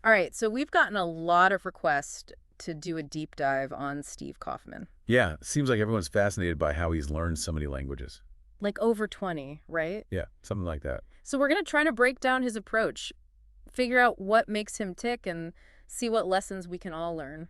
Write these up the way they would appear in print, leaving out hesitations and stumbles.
All right, so we've gotten a lot of requests to do a deep dive on Steve Kaufmann. Yeah, seems like everyone's fascinated by how he's learned so many languages. Like over 20, right? Yeah, something like that. So we're going to try to break down his approach, figure out what makes him tick, and see what lessons we can all learn.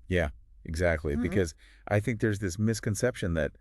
Yeah, exactly. Mhm. Because I think there's this misconception that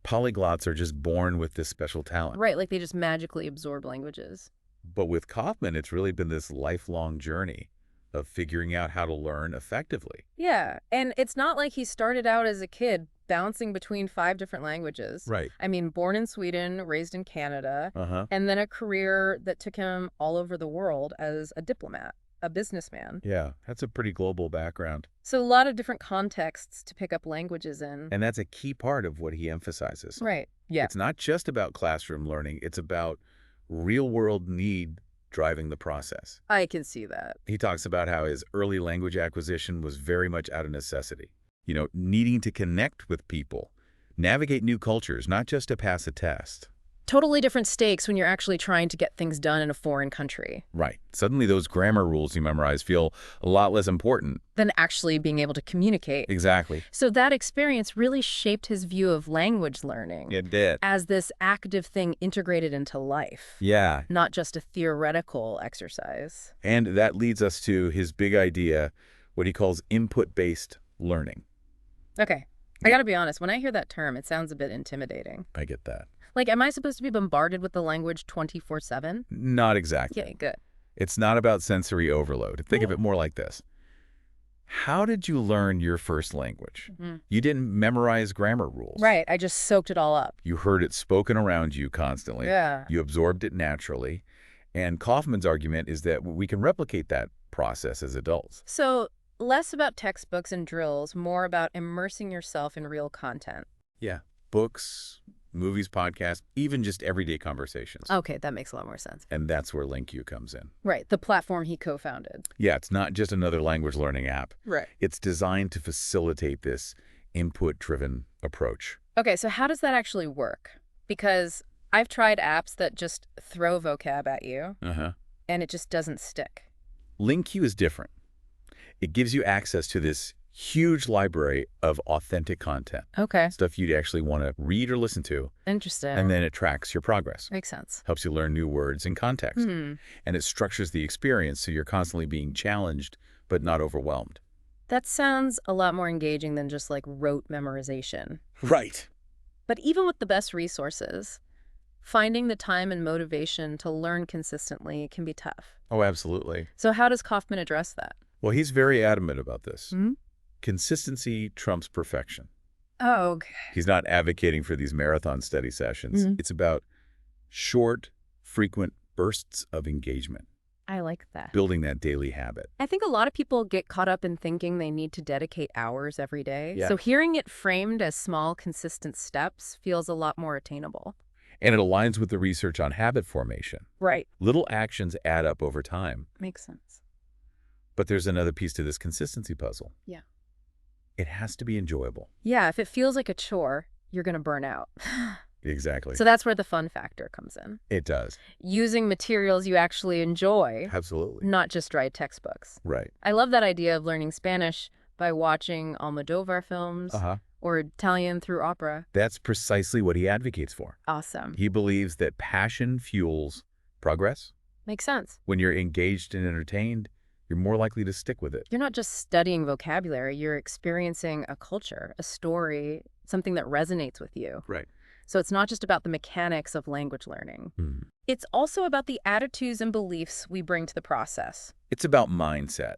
polyglots are just born with this special talent. Right, like they just magically absorb languages. But with Kaufman, it's really been this lifelong journey of figuring out how to learn effectively. Yeah, and it's not like he started out as a kid bouncing between 5 different languages. Right. I mean, born in Sweden, raised in Canada, Uh-huh. and then a career that took him all over the world as a diplomat, a businessman. Yeah, that's a pretty global background. So a lot of different contexts to pick up languages in. And that's a key part of what he emphasizes. Right. Yeah. It's not just about classroom learning, it's about real-world need driving the process. I can see that. He talks about how his early language acquisition was very much out of necessity. You know, needing to connect with people, navigate new cultures, not just to pass a test. Totally different stakes when you're actually trying to get things done in a foreign country Right. Suddenly those grammar rules you memorize feel a lot less important. than actually being able to communicate. Exactly. So that experience really shaped his view of language learning It did. as this active thing integrated into life, Yeah. not just a theoretical exercise. And that leads us to his big idea, what he calls input-based learning. Okay, I gotta be honest, when I hear that term, it sounds a bit intimidating. I get that. Like, am I supposed to be bombarded with the language 24/7? Not exactly. Yeah, good. It's not about sensory overload. Think of it more like this. How did you learn your first language? Mhm. You didn't memorize grammar rules. Right, I just soaked it all up. You heard it spoken around you constantly. Yeah. You absorbed it naturally. And Kaufman's argument is that we can replicate that process as adults. So, less about textbooks and drills, more about immersing yourself in real content. Yeah. Books, movies, podcasts, even just everyday conversations. Okay, that makes a lot more sense. And that's where LingQ comes in. Right, the platform he co-founded. Yeah, it's not just another language learning app. Right. It's designed to facilitate this input-driven approach. Okay, so how does that actually work? Because I've tried apps that just throw vocab at you, Uh-huh. and it just doesn't stick. LingQ is different. It gives you access to this huge library of authentic content, Okay. stuff you'd actually want to read or listen to, Interesting. and then it tracks your progress. Makes sense. Helps you learn new words and context. Hmm. And it structures the experience so you're constantly being challenged but not overwhelmed. That sounds a lot more engaging than just like rote memorization. Right. But even with the best resources, finding the time and motivation to learn consistently can be tough. Oh, absolutely. So how does Kaufman address that? Well, he's very adamant about this. Hmm? Consistency trumps perfection. Oh, okay. He's not advocating for these marathon study sessions. Mhm. It's about short, frequent bursts of engagement, I like that. building that daily habit. I think a lot of people get caught up in thinking they need to dedicate hours every day. Yeah. So hearing it framed as small, consistent steps feels a lot more attainable. And it aligns with the research on habit formation. Right. Little actions add up over time. Makes sense. But there's another piece to this consistency puzzle. Yeah. It has to be enjoyable. Yeah, if it feels like a chore, you're going to burn out. Exactly. So that's where the fun factor comes in. It does. Using materials you actually enjoy, Absolutely. not just dry textbooks. Right. I love that idea of learning Spanish by watching Almodovar films Uh-huh. or Italian through opera. That's precisely what he advocates for. Awesome. He believes that passion fuels progress. Makes sense. When you're engaged and entertained, you're more likely to stick with it. You're not just studying vocabulary, you're experiencing a culture, a story, something that resonates with you. Right. So it's not just about the mechanics of language learning. It's also about the attitudes and beliefs we bring to the process. It's about mindset.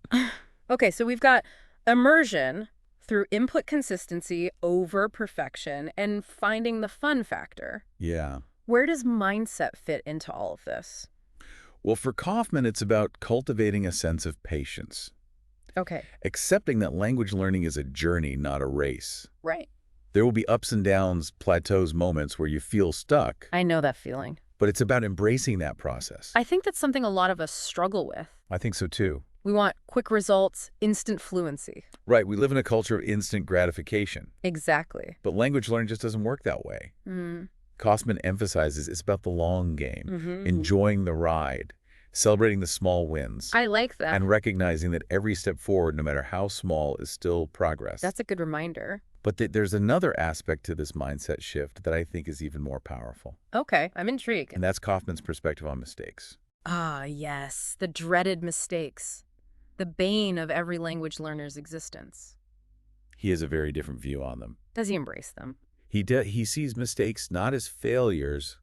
Okay, so we've got immersion through input consistency over perfection and finding the fun factor. Yeah. Where does mindset fit into all of this? Well, for Kaufman, it's about cultivating a sense of patience, Okay. accepting that language learning is a journey, not a race. Right. There will be ups and downs, plateaus, moments where you feel stuck, I know that feeling. but it's about embracing that process. I think that's something a lot of us struggle with. I think so too. We want quick results, instant fluency. Right, we live in a culture of instant gratification, Exactly. but language learning just doesn't work that way. Mm. Kaufman emphasizes it's about the long game, Mm-hmm. enjoying the ride, celebrating the small wins, I like that. and recognizing that every step forward, no matter how small, is still progress. That's a good reminder. But there's another aspect to this mindset shift that I think is even more powerful, Okay, I'm intrigued. and that's Kaufman's perspective on mistakes. Ah, yes, the dreaded mistakes. The bane of every language learner's existence. He has a very different view on them. Does he embrace them? He sees mistakes not as failures,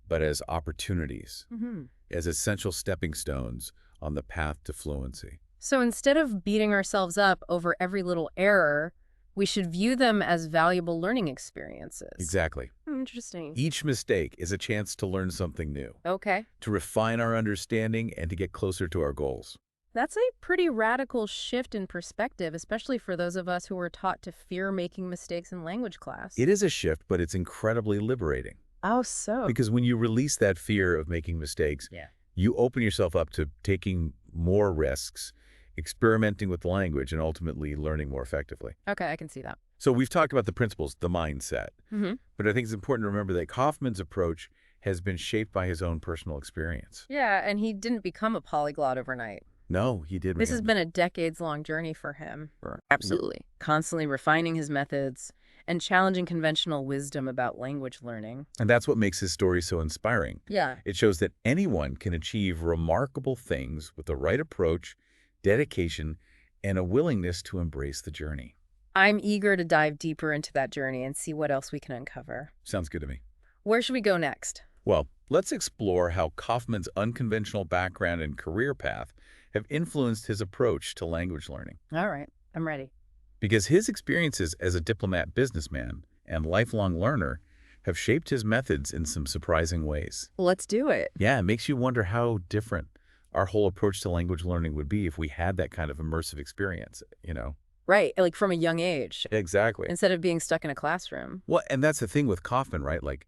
but as opportunities, Mm-hmm. as essential stepping stones on the path to fluency. So instead of beating ourselves up over every little error, we should view them as valuable learning experiences. Exactly. Interesting. Each mistake is a chance to learn something new, Okay. to refine our understanding, and to get closer to our goals. That's a pretty radical shift in perspective, especially for those of us who were taught to fear making mistakes in language class. It is a shift, but it's incredibly liberating. Oh, so. Because when you release that fear of making mistakes, Yeah. you open yourself up to taking more risks, experimenting with the language, and ultimately learning more effectively. Okay, I can see that. So we've talked about the principles, the mindset, Mm-hmm. but I think it's important to remember that Kaufman's approach has been shaped by his own personal experience. Yeah, and he didn't become a polyglot overnight. No, he did. This has been a decades-long journey for him. Sure. Absolutely. Constantly refining his methods and challenging conventional wisdom about language learning. And that's what makes his story so inspiring. Yeah. It shows that anyone can achieve remarkable things with the right approach, dedication, and a willingness to embrace the journey. I'm eager to dive deeper into that journey and see what else we can uncover. Sounds good to me. Where should we go next? Well, let's explore how Kaufman's unconventional background and career path have influenced his approach to language learning. All right, I'm ready. Because his experiences as a diplomat businessman and lifelong learner have shaped his methods in some surprising ways. Let's do it. Yeah, it makes you wonder how different our whole approach to language learning would be if we had that kind of immersive experience, you know? Right, like from a young age, Exactly. instead of being stuck in a classroom. Well, and that's the thing with Kaufman, right? Like,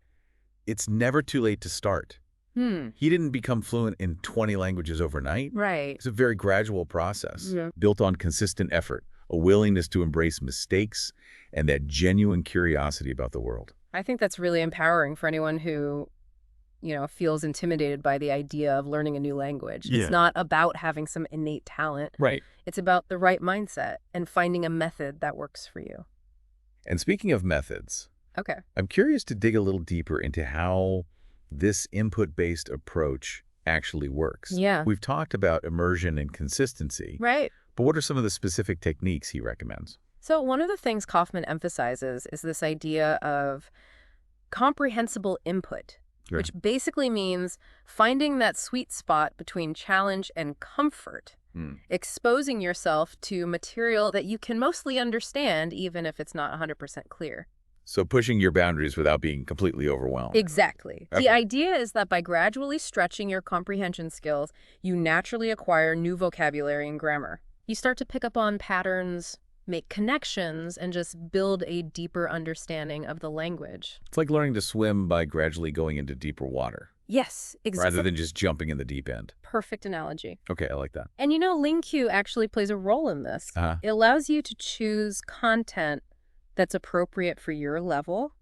it's never too late to start. He didn't become fluent in 20 languages overnight. Right. It's a very gradual process, Yeah. built on consistent effort, a willingness to embrace mistakes, and that genuine curiosity about the world. I think that's really empowering for anyone who, feels intimidated by the idea of learning a new language. Yeah. It's not about having some innate talent. Right. It's about the right mindset and finding a method that works for you. And speaking of methods, Okay. I'm curious to dig a little deeper into how this input-based approach actually works. Yeah. We've talked about immersion and consistency, Right. but what are some of the specific techniques he recommends? So one of the things Kaufman emphasizes is this idea of comprehensible input, Sure. which basically means finding that sweet spot between challenge and comfort, exposing yourself to material that you can mostly understand, even if it's not 100% clear. So pushing your boundaries without being completely overwhelmed. Exactly. Okay. The idea is that by gradually stretching your comprehension skills, you naturally acquire new vocabulary and grammar. You start to pick up on patterns, make connections, and just build a deeper understanding of the language. It's like learning to swim by gradually going into deeper water, Yes, exactly. rather than just jumping in the deep end. Perfect analogy. Okay, I like that. And LingQ actually plays a role in this. Uh-huh. It allows you to choose content that's appropriate for your level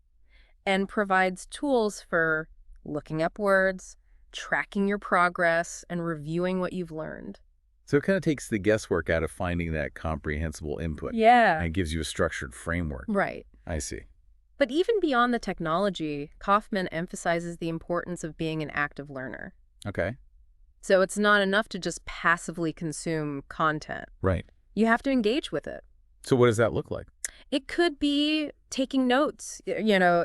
and provides tools for looking up words, tracking your progress, and reviewing what you've learned. So it kind of takes the guesswork out of finding that comprehensible input. Yeah. And gives you a structured framework. Right. I see. But even beyond the technology, Kaufman emphasizes the importance of being an active learner. Okay. So it's not enough to just passively consume content. Right. You have to engage with it. So what does that look like? It could be taking notes,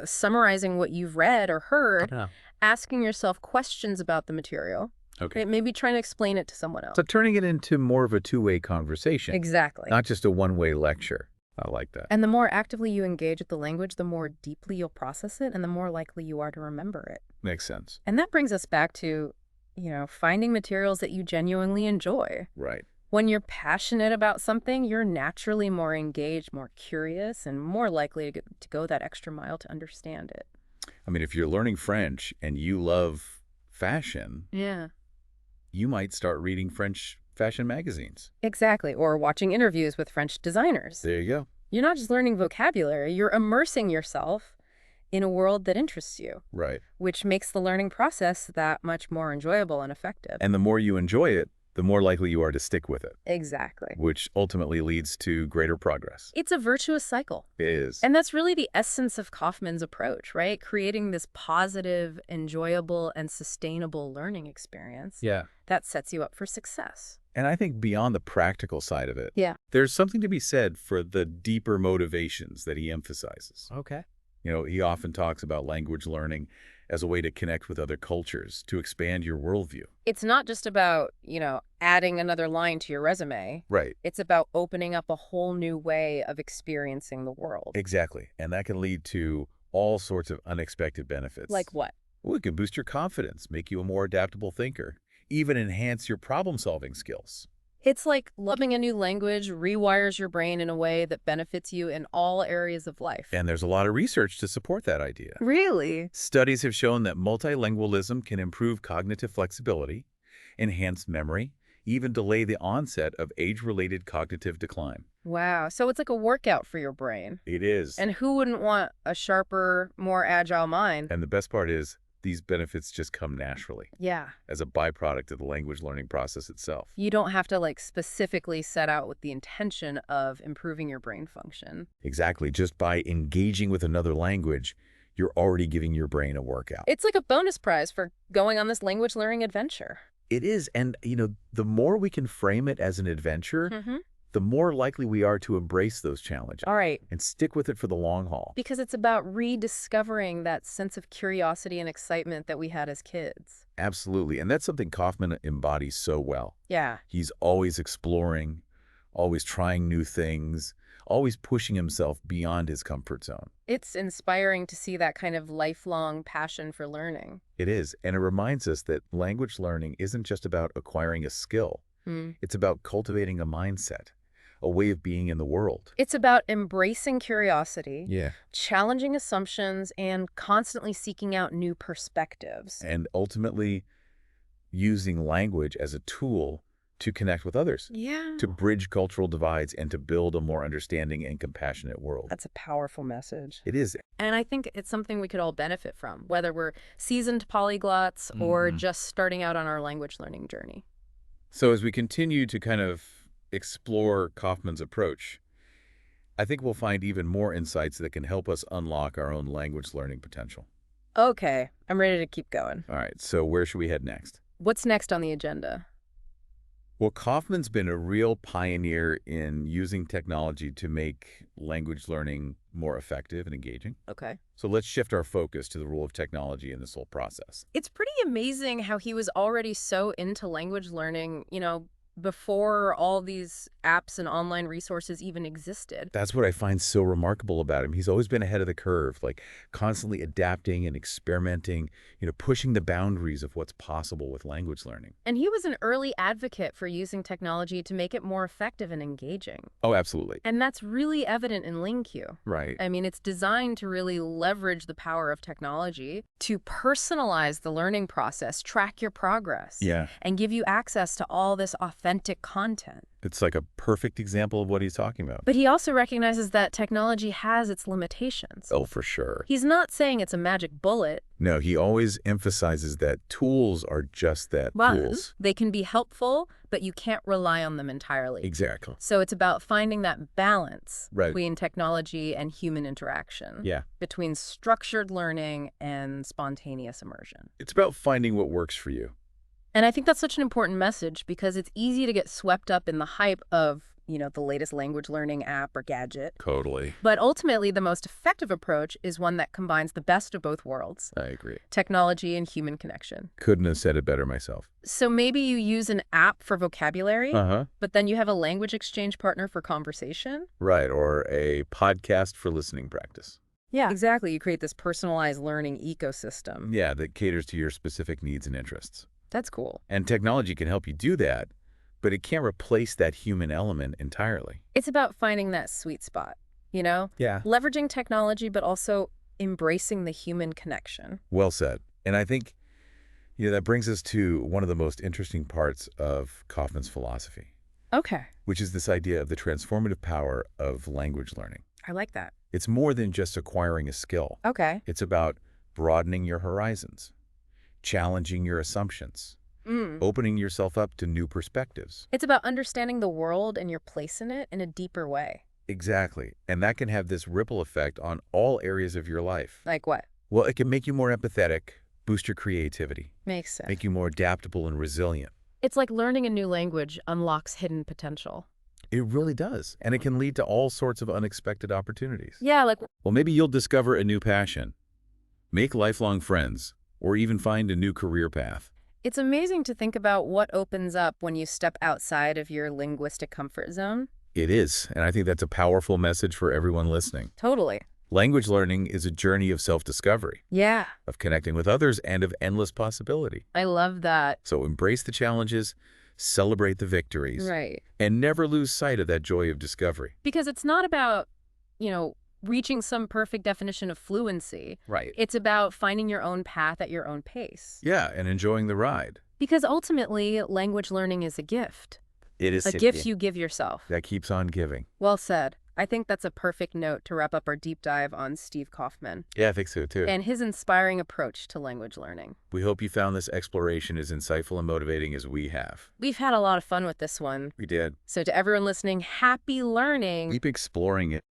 summarizing what you've read or heard, asking yourself questions about the material, Okay. maybe trying to explain it to someone else. So turning it into more of a two-way conversation. Exactly. Not just a one-way lecture. I like that. And the more actively you engage with the language, the more deeply you'll process it and the more likely you are to remember it. Makes sense. And that brings us back to, finding materials that you genuinely enjoy. Right. When you're passionate about something, you're naturally more engaged, more curious, and more likely to go that extra mile to understand it. I mean, if you're learning French and you love fashion, Yeah. you might start reading French fashion magazines. Exactly. Or watching interviews with French designers. There you go. You're not just learning vocabulary, you're immersing yourself in a world that interests you, Right. which makes the learning process that much more enjoyable and effective. And the more you enjoy it, the more likely you are to stick with it, Exactly. which ultimately leads to greater progress. It's a virtuous cycle. It is. And that's really the essence of Kaufmann's approach, right? Creating this positive, enjoyable, and sustainable learning experience Yeah. that sets you up for success. And I think beyond the practical side of it, Yeah. there's something to be said for the deeper motivations that he emphasizes. Okay. He often talks about language learning as a way to connect with other cultures, to expand your worldview. It's not just about, adding another line to your resume. Right. It's about opening up a whole new way of experiencing the world. Exactly. And that can lead to all sorts of unexpected benefits. Like what? Well, it can boost your confidence, make you a more adaptable thinker, even enhance your problem-solving skills. It's like loving a new language rewires your brain in a way that benefits you in all areas of life. And there's a lot of research to support that idea. Really? Studies have shown that multilingualism can improve cognitive flexibility, enhance memory, even delay the onset of age-related cognitive decline. Wow. So it's like a workout for your brain. It is. And who wouldn't want a sharper, more agile mind? And the best part is, these benefits just come naturally Yeah. as a byproduct of the language learning process itself. You don't have to specifically set out with the intention of improving your brain function. Exactly. Just by engaging with another language, you're already giving your brain a workout. It's like a bonus prize for going on this language learning adventure. It is. And, the more we can frame it as an adventure, the more likely we are to embrace those challenges. All right. And stick with it for the long haul. Because it's about rediscovering that sense of curiosity and excitement that we had as kids. Absolutely. And that's something Kaufmann embodies so well. Yeah. He's always exploring, always trying new things, always pushing himself beyond his comfort zone. It's inspiring to see that kind of lifelong passion for learning. It is. And it reminds us that language learning isn't just about acquiring a skill. It's about cultivating a mindset, a way of being in the world. It's about embracing curiosity, Yeah. challenging assumptions, and constantly seeking out new perspectives. And ultimately using language as a tool to connect with others, Yeah. to bridge cultural divides, and to build a more understanding and compassionate world. That's a powerful message. It is. And I think it's something we could all benefit from, whether we're seasoned polyglots or just starting out on our language learning journey. So as we continue to kind of explore Kaufmann's approach, I think we'll find even more insights that can help us unlock our own language learning potential. Okay, I'm ready to keep going. All right, so where should we head next? What's next on the agenda? Well, Kaufmann's been a real pioneer in using technology to make language learning more effective and engaging. Okay. So let's shift our focus to the role of technology in this whole process. It's pretty amazing how he was already so into language learning, before all these apps and online resources even existed. That's what I find so remarkable about him. He's always been ahead of the curve, constantly adapting and experimenting, pushing the boundaries of what's possible with language learning. And he was an early advocate for using technology to make it more effective and engaging. Oh, absolutely. And that's really evident in LingQ. Right. I mean, it's designed to really leverage the power of technology to personalize the learning process, track your progress, Yeah. and give you access to all this authentic content. It's like a perfect example of what he's talking about. But he also recognizes that technology has its limitations. Oh, for sure. He's not saying it's a magic bullet. No, he always emphasizes that tools are just that, tools. They can be helpful, but you can't rely on them entirely. Exactly. So it's about finding that balance Right. between technology and human interaction. Yeah. Between structured learning and spontaneous immersion. It's about finding what works for you. And I think that's such an important message because it's easy to get swept up in the hype of, the latest language learning app or gadget. Totally. But ultimately, the most effective approach is one that combines the best of both worlds. I agree. Technology and human connection. Couldn't have said it better myself. So maybe you use an app for vocabulary, Uh-huh. but then you have a language exchange partner for conversation. Right, or a podcast for listening practice. Yeah. Exactly. You create this personalized learning ecosystem. Yeah, that caters to your specific needs and interests. That's cool. And technology can help you do that, but it can't replace that human element entirely. It's about finding that sweet spot, Yeah. Leveraging technology, but also embracing the human connection. Well said. And I think, that brings us to one of the most interesting parts of Kaufmann's philosophy. Okay. which is this idea of the transformative power of language learning. I like that. It's more than just acquiring a skill. Okay. It's about broadening your horizons, challenging your assumptions, opening yourself up to new perspectives. It's about understanding the world and your place in it in a deeper way. Exactly. And that can have this ripple effect on all areas of your life. Like what? Well, it can make you more empathetic, boost your creativity, Makes sense. make you more adaptable and resilient. It's like learning a new language unlocks hidden potential. It really does. And it can lead to all sorts of unexpected opportunities. Yeah, like, Well, maybe you'll discover a new passion, make lifelong friends, or even find a new career path. it's amazing to think about what opens up when you step outside of your linguistic comfort zone. It is, and I think that's a powerful message for everyone listening. Totally. Language learning is a journey of self-discovery, Yeah, of connecting with others, and of endless possibility. I love that. So embrace the challenges, celebrate the victories, Right. and never lose sight of that joy of discovery. Because it's not about, reaching some perfect definition of fluency. Right. It's about finding your own path at your own pace. Yeah, and enjoying the ride. Because ultimately, language learning is a gift. It is A gift you give yourself. that keeps on giving. Well said. I think that's a perfect note to wrap up our deep dive on Steve Kaufmann Yeah, I think so too. and his inspiring approach to language learning. We hope you found this exploration as insightful and motivating as we have. We've had a lot of fun with this one. We did. So to everyone listening, happy learning. Keep exploring it.